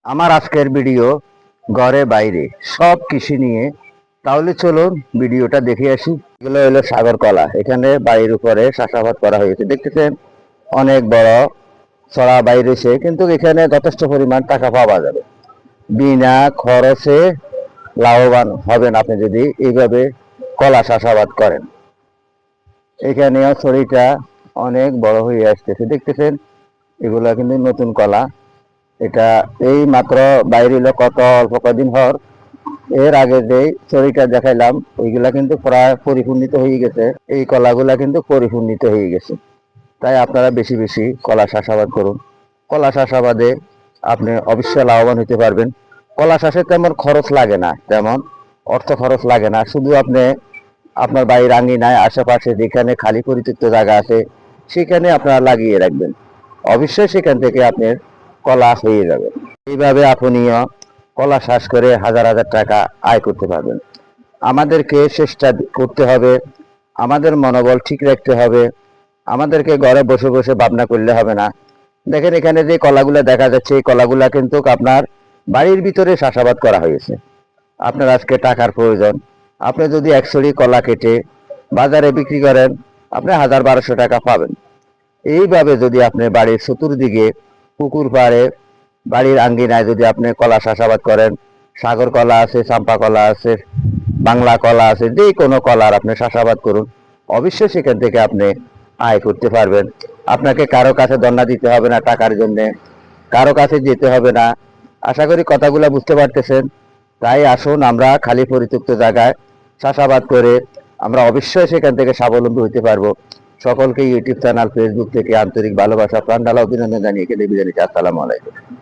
আমার আজকের ভিডিও ঘরে বাইরে সব কৃষি নিয়ে। তাহলে চলুন ভিডিওটা দেখে আসি। এগুলো হলো সাগর কলা, এখানে বাড়ির উপরে চাষাবাদ করা হয়েছে। দেখতেছেন অনেক বড় ছড়া বাইরেছে, কিন্তু এখানে যথেষ্ট পরিমাণ টাকা পাওয়া যাবে। বিনা খরচে লাভবান হবেন আপনি যদি এইভাবে কলা চাষাবাদ করেন। এখানেও ছড়িটা অনেক বড় হয়ে আসতেছে, দেখতেছেন এগুলা কিন্তু নতুন কলা। এটা এই মাত্র বাইরে হলো কত অল্প কদিন হর। এর আগে যে চরিটা দেখাইলাম ওইগুলা কিন্তু প্রায় পরিপূর্ণিত হয়ে গেছে, এই কলাগুলা কিন্তু পরিপূর্ণিত হয়ে গেছে। তাই আপনারা বেশি বেশি কলা চাষাবাদ করুন। কলা চাষাবাদে আপনি অবশ্যই লাভবান হতে পারবেন। কলা চাষে তেমন খরচ লাগে না, তেমন অর্থ খরচ লাগে না। শুধু আপনি আপনার বাড়ির আঙিনায় আশেপাশে যেখানে খালি পরিত্যক্ত জায়গা আছে সেখানে আপনারা লাগিয়ে রাখবেন, অবশ্যই সেখান থেকে আপনার কলা হয়ে যাবে। এইভাবে আপনিও কলা চাষ করে হাজার হাজার টাকা আয় করতে পারবেন। আমাদেরকে চেষ্টা করতে হবে, আমাদের মনোবল ঠিক রাখতে হবে। আমাদেরকে ঘরে বসে বসে ভাবনা করলে হবে না। দেখেন এখানে যে কলাগুলা দেখা যাচ্ছে, এই কলাগুলা কিন্তু আপনার বাড়ির ভিতরে চাষাবাদ করা হয়েছে। আপনার আজকে টাকার প্রয়োজন, আপনি যদি 100 কলা কেটে বাজারে বিক্রি করেন আপনি 1000-1200 টাকা পাবেন। এইভাবে যদি আপনি বাড়ির চতুর্দিকে পুকুর পাড়ে বাড়ির আঙ্গিনায় যদি আপনি কলা চাষাবাদ করেন, সাগর কলা আছে, চাম্পা কলা আছে, বাংলা কলা আছে, যে কোনো কলার আপনি চাষাবাদ করুন, অবশ্যই সেখান থেকে আপনি আয় করতে পারবেন। আপনাকে কারো কাছে ধন্না দিতে হবে না টাকার জন্য, কারো কাছে যেতে হবে না। আশা করি কথাগুলো বুঝতে পারতেছেন। তাই আসুন আমরা খালি পরিত্যক্ত জায়গায় চাষাবাদ করে আমরা অবশ্যই সেখান থেকে স্বাবলম্বী হতে পারবো। সকলকে ইউটিউব চ্যানেল ফেসবুক থেকে আন্তরিক ভালোবাসা প্রাণ ঢালা অভিনন্দন জানিয়ে এখানে বিদায় নিচ্ছি। আসসালামু আলাইকুম।